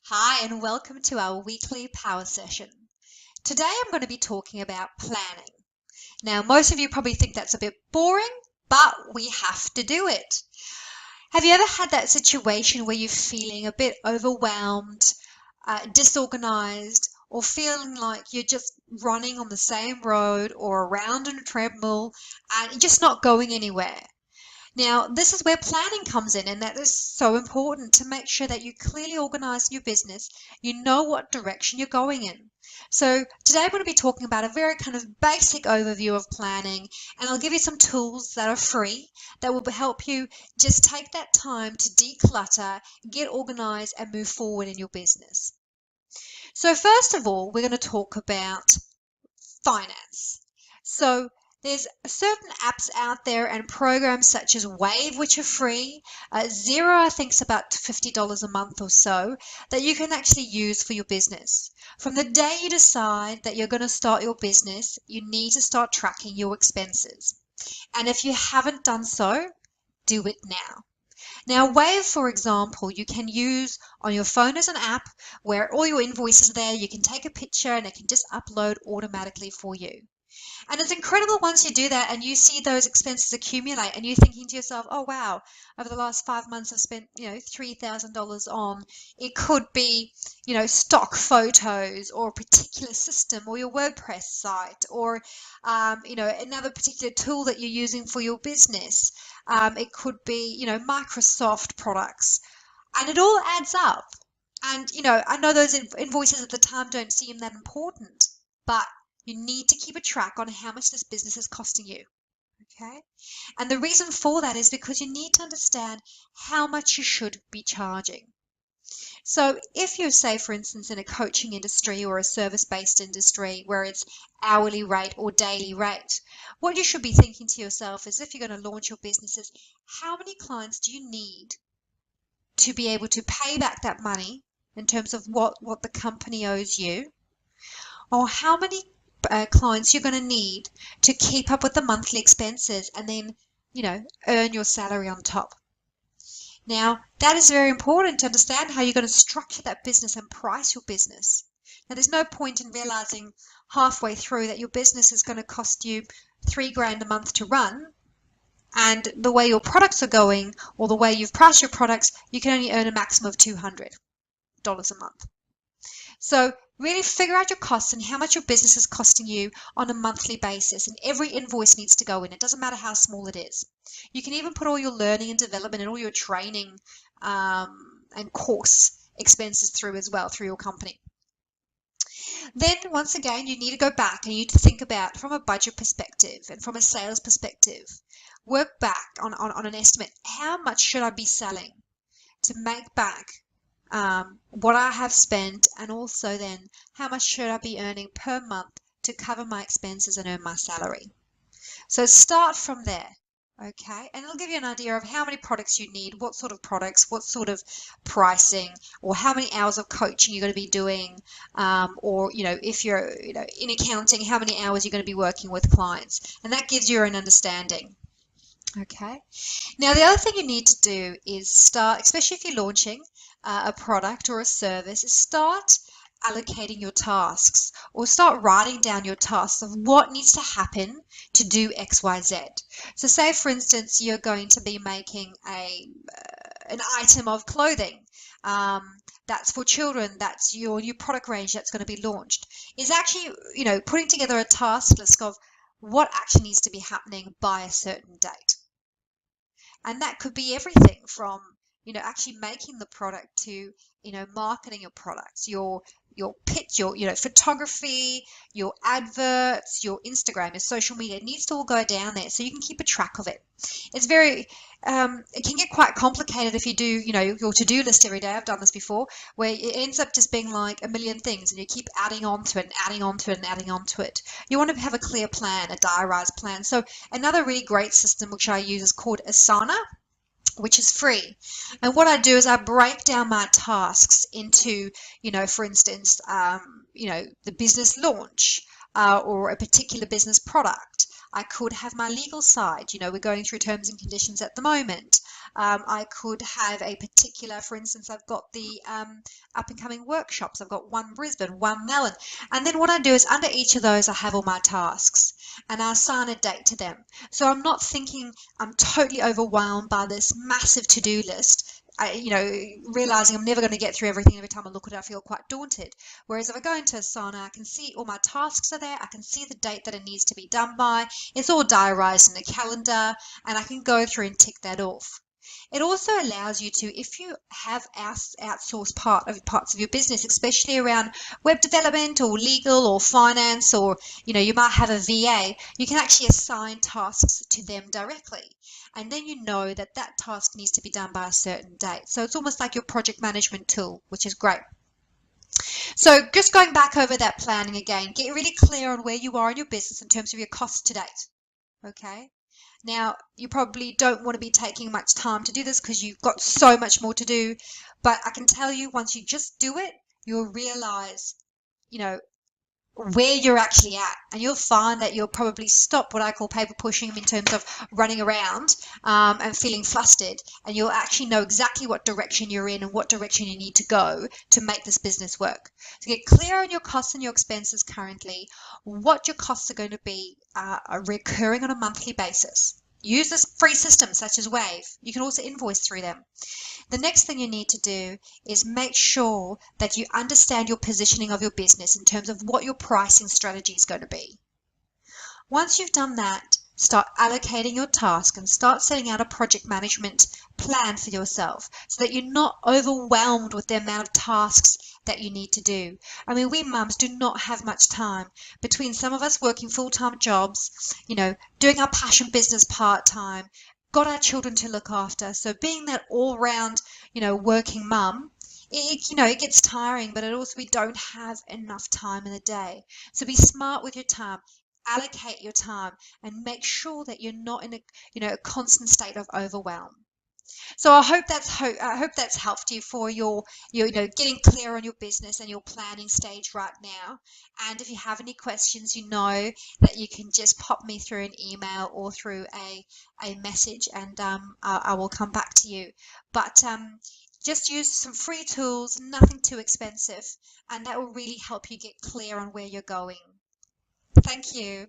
Hi, and welcome to our weekly power session. Today I'm going to be talking about planning. Now, most of you probably think that's a bit boring, but we have to do it. Have you ever had that situation where you're feeling a bit overwhelmed, disorganized, or feeling like you're just running on the same road or around in a treadmill and you're just not going anywhere? Now, this is where planning comes in, and that is so important to make sure that you clearly organize your business. You know what direction you're going in. So, today I'm going to be talking about a very kind of basic overview of planning, and I'll give you some tools that are free that will help you just take that time to declutter, get organized, and move forward in your business. So, first of all, we're going to talk about finance. So there's certain apps out there and programs such as Wave, which are free. Xero, I think, is about $50 a month or so that you can actually use for your business. From the day you decide that you're going to start your business, you need to start tracking your expenses. And if you haven't done so, do it now. Now, Wave, for example, you can use on your phone as an app where all your invoices are there. You can take a picture and it can just upload automatically for you. And it's incredible once you do that and you see those expenses accumulate and you're thinking to yourself, oh, wow, over the last 5 months I've spent, $3,000 on, it could be, stock photos or a particular system or your WordPress site or, another particular tool that you're using for your business. It could be, Microsoft products, and it all adds up. And, I know those invoices at the time don't seem that important, but you need to keep a track on how much this business is costing you. Okay. And the reason for that is because you need to understand how much you should be charging. So if you're, say, for instance, in a coaching industry or a service-based industry where it's hourly rate or daily rate, what you should be thinking to yourself is if you're going to launch your business is how many clients do you need to be able to pay back that money in terms of what the company owes you, or how many clients you're going to need to keep up with the monthly expenses and then, earn your salary on top. Now, that is very important to understand how you're going to structure that business and price your business. Now, there's no point in realizing halfway through that your business is going to cost you $3,000 a month to run, and the way your products are going or the way you've priced your products, you can only earn a maximum of $200 a month. So really figure out your costs and how much your business is costing you on a monthly basis. And every invoice needs to go in. It doesn't matter how small it is. You can even put all your learning and development and all your training and course expenses through as well through your company. Then once again, you need to go back and you need to think about from a budget perspective and from a sales perspective. Work back on an estimate. How much should I be selling to make back what I have spent, and also then how much should I be earning per month to cover my expenses and earn my salary. So start from there, okay? And it'll give you an idea of how many products you need, what sort of products, what sort of pricing, or how many hours of coaching you're going to be doing, or, if you're, in accounting, how many hours you're going to be working with clients. And that gives you an understanding. Okay. Now, the other thing you need to do is start, especially if you're launching a product or a service, is start allocating your tasks or start writing down your tasks of what needs to happen to do X, Y, Z. So say, for instance, you're going to be making an item of clothing. That's for children, that's your new product range that's going to be launched, is actually, putting together a task list of what actually needs to be happening by a certain date. And that could be everything from, actually making the product to, marketing your products, your pitch, your, photography, your adverts, your Instagram, your social media. It needs to all go down there so you can keep a track of it. It's very, it can get quite complicated if you do, your to-do list every day. I've done this before, where it ends up just being like a million things and you keep adding on to it and adding on to it and adding on to it. You want to have a clear plan, a diarized plan. So another really great system which I use is called Asana, which is free. And what I do is I break down my tasks into, for instance, the business launch or a particular business product. I could have my legal side. We're going through terms and conditions at the moment. I could have a particular, for instance, I've got the up and coming workshops. I've got one Brisbane, one Melbourne. And then what I do is under each of those, I have all my tasks and I assign a date to them. So I'm not thinking I'm totally overwhelmed by this massive to-do list. Realizing I'm never going to get through everything. Every time I look at it, I feel quite daunted. Whereas if I go into Asana, I can see all my tasks are there. I can see the date that it needs to be done by. It's all diarized in the calendar, and I can go through and tick that off. It also allows you to, if you have outsourced parts of your business, especially around web development or legal or finance, or you might have a VA, you can actually assign tasks to them directly. And then you know that that task needs to be done by a certain date. So it's almost like your project management tool, which is great. So just going back over that planning again, get really clear on where you are in your business in terms of your costs to date. Okay. Now, you probably don't want to be taking much time to do this because you've got so much more to do. But I can tell you, once you just do it, you'll realize, you know, where you're actually at, and you'll find that you'll probably stop what I call paper pushing in terms of running around and feeling flustered, and you'll actually know exactly what direction you're in and what direction you need to go to make this business work. So get clear on your costs and your expenses currently, what your costs are going to be recurring on a monthly basis. Use this free system such as Wave. You can also invoice through them. The next thing you need to do is make sure that you understand your positioning of your business in terms of what your pricing strategy is going to be. Once you've done that, start allocating your task and start setting out a project management plan for yourself so that you're not overwhelmed with the amount of tasks that you need to do. I mean, we mums do not have much time between some of us working full-time jobs, doing our passion business part-time, got our children to look after. So being that all-round, working mum, it gets tiring, but it also, we don't have enough time in the day. So be smart with your time, allocate your time, and make sure that you're not in a constant state of overwhelm. So I hope that's helped you for your getting clear on your business and your planning stage right now. And if you have any questions, you know that you can just pop me through an email or through a message, and I will come back to you. But just use some free tools, nothing too expensive, and that will really help you get clear on where you're going. Thank you.